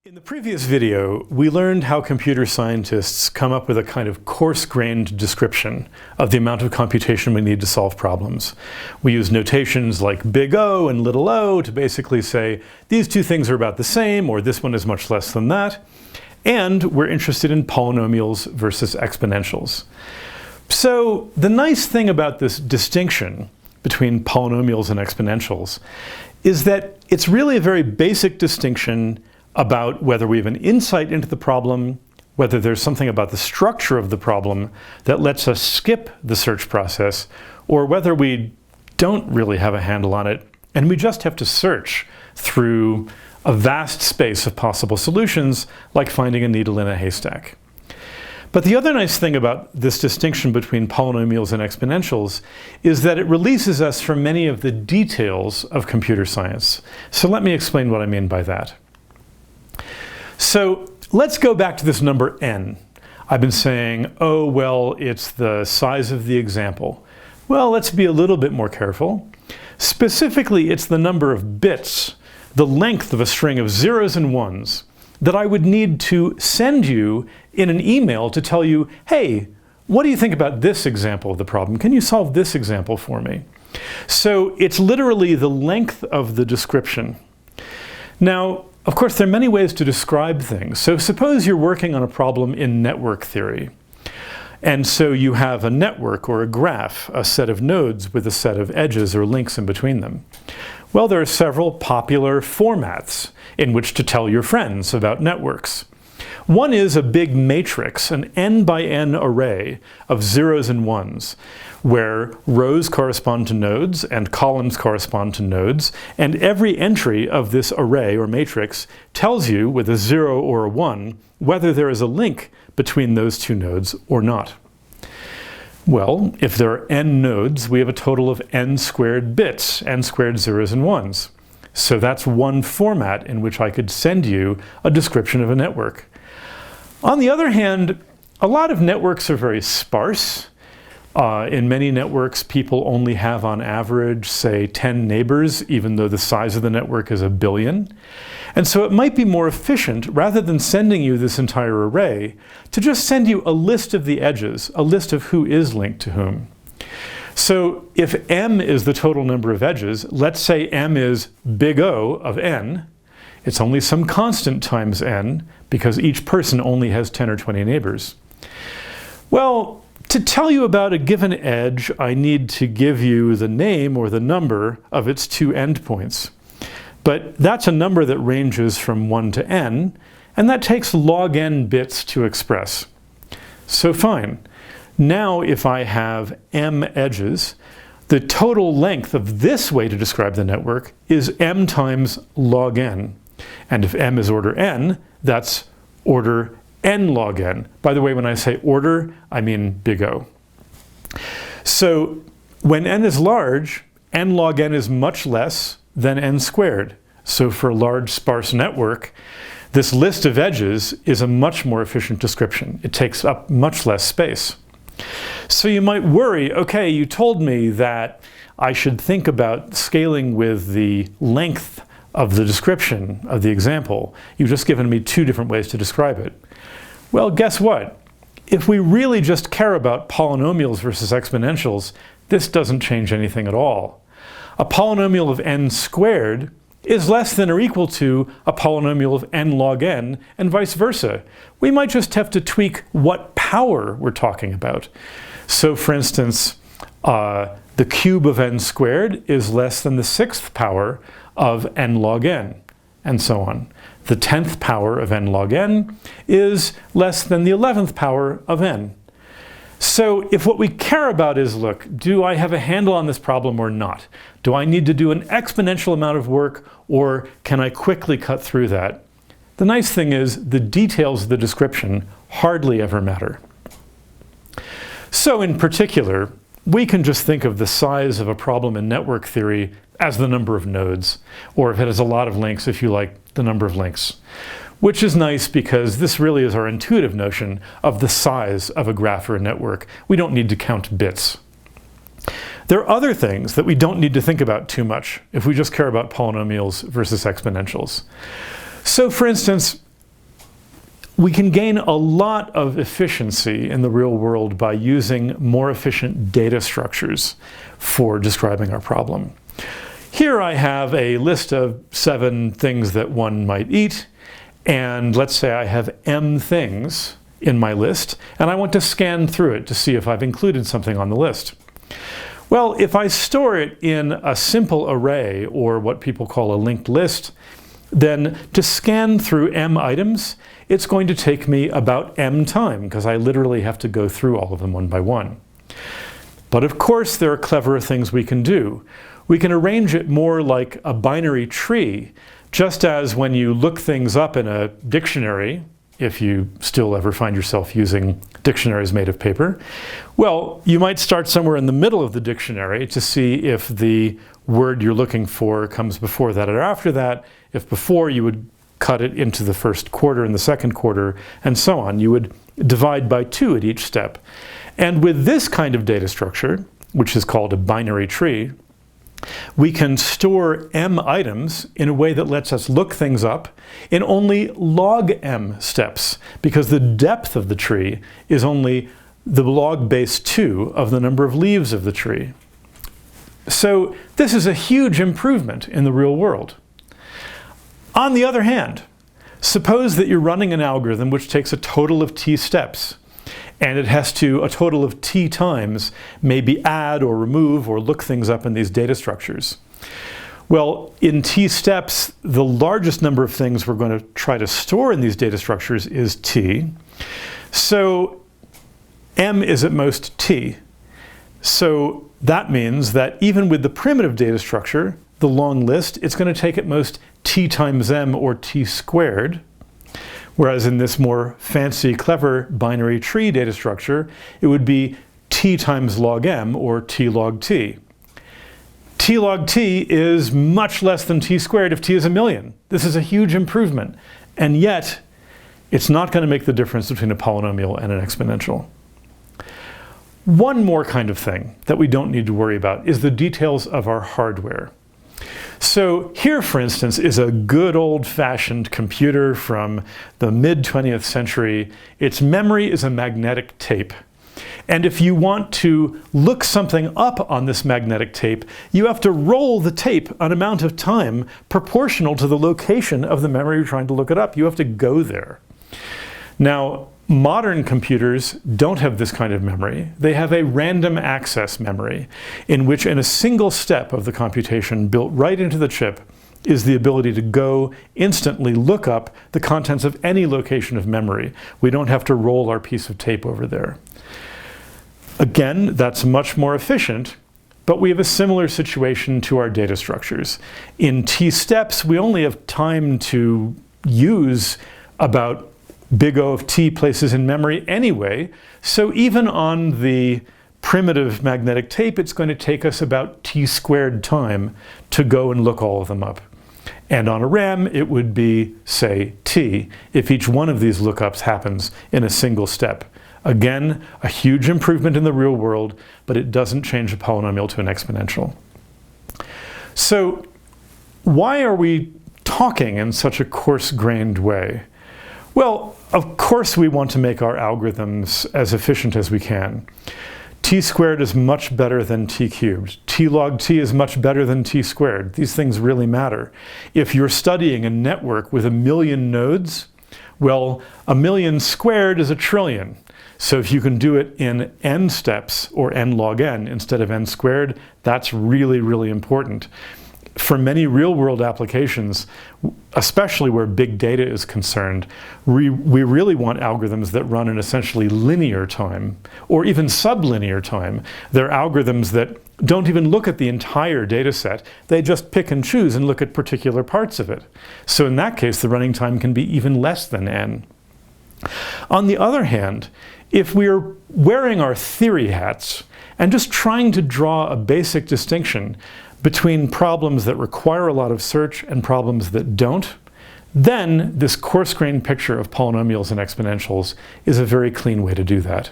In the previous video, we learned how computer scientists come up with a kind of coarse-grained description of the amount of computation we need to solve problems. We use notations like big O and little o to basically say these two things are about the same, or this one is much less than that. And we're interested in polynomials versus exponentials. So the nice thing about this distinction between polynomials and exponentials is that it's really a very basic distinction about whether we have an insight into the problem, whether there's something about the structure of the problem that lets us skip the search process, or whether we don't really have a handle on it and we just have to search through a vast space of possible solutions, like finding a needle in a haystack. But the other nice thing about this distinction between polynomials and exponentials is that it releases us from many of the details of computer science. So let me explain what I mean by that. So let's go back to this number n. I've been saying, oh, well, it's the size of the example. Well, let's be a little bit more careful. Specifically, it's the number of bits, the length of a string of zeros and ones, that I would need to send you in an email to tell you, hey, what do you think about this example of the problem? Can you solve this example for me? So it's literally the length of the description. Now, of course, there are many ways to describe things. So suppose you're working on a problem in network theory. And so you have a network or a graph, a set of nodes with a set of edges or links in between them. Well, there are several popular formats in which to tell your friends about networks. One is a big matrix, an n by n array of zeros and ones, where rows correspond to nodes and columns correspond to nodes, and every entry of this array or matrix tells you with a 0 or a 1 whether there is a link between those two nodes or not. Well, if there are n nodes, we have a total of n squared bits, n squared zeros and ones. So that's one format in which I could send you a description of a network. On the other hand, a lot of networks are very sparse. In many networks, people only have on average, say, 10 neighbors, even though the size of the network is 1 billion. And so it might be more efficient, rather than sending you this entire array, to just send you a list of the edges, a list of who is linked to whom. So if m is the total number of edges, let's say m is big O of n. It's only some constant times n, because each person only has 10 or 20 neighbors. Well, to tell you about a given edge, I need to give you the name or the number of its two endpoints. But that's a number that ranges from 1 to n, and that takes log n bits to express. So fine. Now if I have m edges, the total length of this way to describe the network is m times log n. And if m is order n, that's order n log n. By the way, when I say order, I mean big O. So when n is large, n log n is much less than n squared. So for a large sparse network, this list of edges is a much more efficient description. It takes up much less space. So you might worry, okay, you told me that I should think about scaling with the length of the description of the example. You've just given me two different ways to describe it. Well, guess what? If we really just care about polynomials versus exponentials, this doesn't change anything at all. A polynomial of n squared is less than or equal to a polynomial of n log n, and vice versa. We might just have to tweak what power we're talking about. So for instance, the cube of n squared is less than the 6th power of n log n, and so on. The 10th power of n log n is less than the 11th power of n. So if what we care about is, look, do I have a handle on this problem or not? Do I need to do an exponential amount of work, or can I quickly cut through that? The nice thing is the details of the description hardly ever matter. So in particular, we can just think of the size of a problem in network theory as the number of nodes, or if it has a lot of links, if you like, the number of links. Which is nice because this really is our intuitive notion of the size of a graph or a network. We don't need to count bits. There are other things that we don't need to think about too much if we just care about polynomials versus exponentials. So for instance, We can gain a lot of efficiency in the real world by using more efficient data structures for describing our problem. Here I have a list of 7 things that one might eat, and let's say I have m things in my list, and I want to scan through it to see if I've included something on the list. Well, if I store it in a simple array, or what people call a linked list, then to scan through m items, it's going to take me about m time, because I literally have to go through all of them one by one. But of course, there are cleverer things we can do. We can arrange it more like a binary tree, just as when you look things up in a dictionary, if you still ever find yourself using dictionaries made of paper, well, you might start somewhere in the middle of the dictionary to see if the word you're looking for comes before that or after that. If before, you would cut it into the first quarter and the second quarter, and so on. You would divide by 2 at each step. And with this kind of data structure, which is called a binary tree, we can store m items in a way that lets us look things up in only log m steps, because the depth of the tree is only the log base 2 of the number of leaves of the tree. So this is a huge improvement in the real world. On the other hand, suppose that you're running an algorithm which takes a total of t steps, and it has to, a total of t times, maybe add or remove or look things up in these data structures. Well, in t steps, the largest number of things we're going to try to store in these data structures is t. So m is at most t. So that means that even with the primitive data structure, the long list, it's going to take at most t times m, or t squared. Whereas in this more fancy, clever binary tree data structure, it would be t times log m, or t log t. T log t is much less than t squared if t is 1,000,000. This is a huge improvement. And yet, it's not going to make the difference between a polynomial and an exponential. One more kind of thing that we don't need to worry about is the details of our hardware. So here, for instance, is a good old-fashioned computer from the mid-20th century. Its memory is a magnetic tape. And if you want to look something up on this magnetic tape, you have to roll the tape an amount of time proportional to the location of the memory you're trying to look it up. You have to go there. Now, modern computers don't have this kind of memory. They have a random access memory, in which in a single step of the computation built right into the chip is the ability to go instantly look up the contents of any location of memory. We don't have to roll our piece of tape over there. Again, that's much more efficient, but we have a similar situation to our data structures. In t steps, we only have time to use about big O of t places in memory anyway, so even on the primitive magnetic tape, it's going to take us about t squared time to go and look all of them up. And on a RAM, it would be, say, t, if each one of these lookups happens in a single step. Again, a huge improvement in the real world, but it doesn't change a polynomial to an exponential. So why are we talking in such a coarse-grained way? Well, of course we want to make our algorithms as efficient as we can. T squared is much better than t cubed. T log t is much better than t squared. These things really matter. If you're studying a network with 1,000,000 nodes, well, 1,000,000 squared is 1,000,000,000,000. So if you can do it in n steps, or n log n, instead of n squared, that's really, really important. For many real-world applications, especially where big data is concerned, we really want algorithms that run in essentially linear time, or even sublinear time. They're algorithms that don't even look at the entire data set. They just pick and choose and look at particular parts of it. So in that case, the running time can be even less than n. On the other hand, if we're wearing our theory hats and just trying to draw a basic distinction between problems that require a lot of search and problems that don't, then this coarse-grained picture of polynomials and exponentials is a very clean way to do that.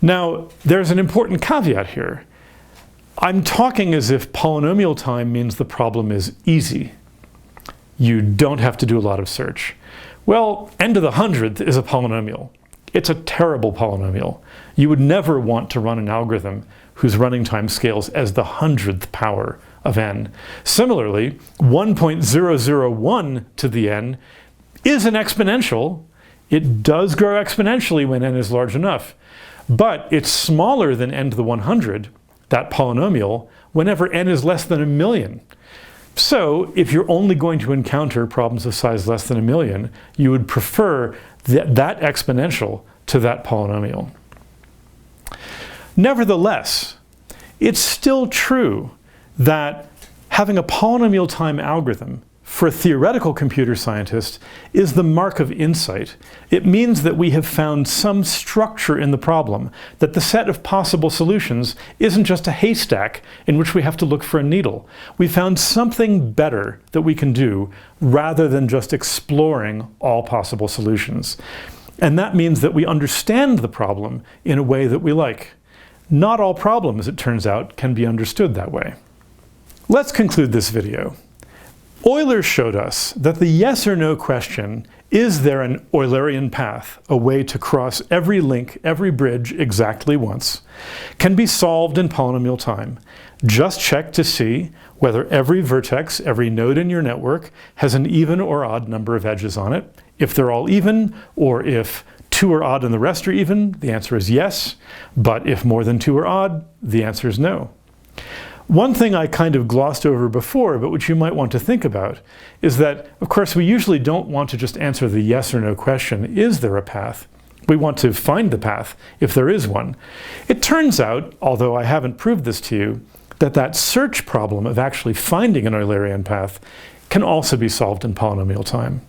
Now, there's an important caveat here. I'm talking as if polynomial time means the problem is easy. You don't have to do a lot of search. Well, n to the 100th is a polynomial. It's a terrible polynomial. You would never want to run an algorithm whose running time scales as the 100th power of n. Similarly, 1.001 to the n is an exponential. It does grow exponentially when n is large enough, but it's smaller than n to the 100, that polynomial, whenever n is less than 1,000,000. So if you're only going to encounter problems of size less than 1,000,000, you would prefer that exponential to that polynomial. Nevertheless, it's still true that having a polynomial time algorithm for a theoretical computer scientist is the mark of insight. It means that we have found some structure in the problem, that the set of possible solutions isn't just a haystack in which we have to look for a needle. We found something better that we can do rather than just exploring all possible solutions. And that means that we understand the problem in a way that we like. Not all problems, it turns out, can be understood that way. Let's conclude this video. Euler showed us that the yes or no question, is there an Eulerian path, a way to cross every link, every bridge exactly once, can be solved in polynomial time. Just check to see whether every vertex, every node in your network has an even or odd number of edges on it. If they're all even, or if 2 are odd and the rest are even, the answer is yes. But if more than 2 are odd, the answer is no. One thing I kind of glossed over before, but which you might want to think about, is that, of course, we usually don't want to just answer the yes or no question, is there a path? We want to find the path, if there is one. It turns out, although I haven't proved this to you, that that search problem of actually finding an Eulerian path can also be solved in polynomial time.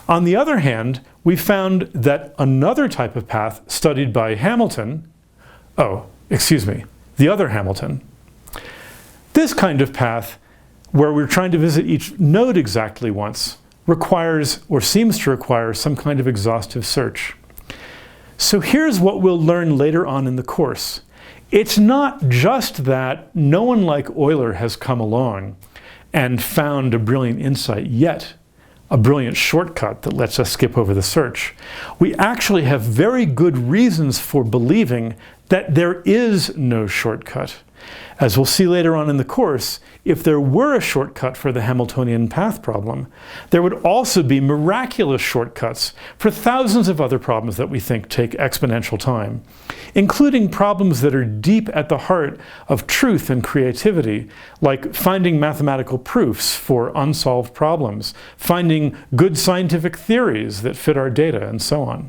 On the other hand, we found that another type of path studied by Hamilton, the other Hamilton, this kind of path, where we're trying to visit each node exactly once, requires, or seems to require, some kind of exhaustive search. So here's what we'll learn later on in the course. It's not just that no one like Euler has come along and found a brilliant insight yet, a brilliant shortcut that lets us skip over the search. We actually have very good reasons for believing that there is no shortcut. As we'll see later on in the course, if there were a shortcut for the Hamiltonian path problem, there would also be miraculous shortcuts for thousands of other problems that we think take exponential time, including problems that are deep at the heart of truth and creativity, like finding mathematical proofs for unsolved problems, finding good scientific theories that fit our data, and so on.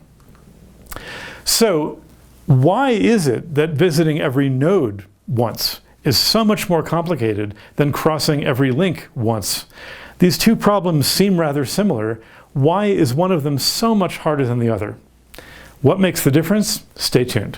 So, why is it that visiting every node once is so much more complicated than crossing every link once? These two problems seem rather similar. Why is one of them so much harder than the other? What makes the difference? Stay tuned.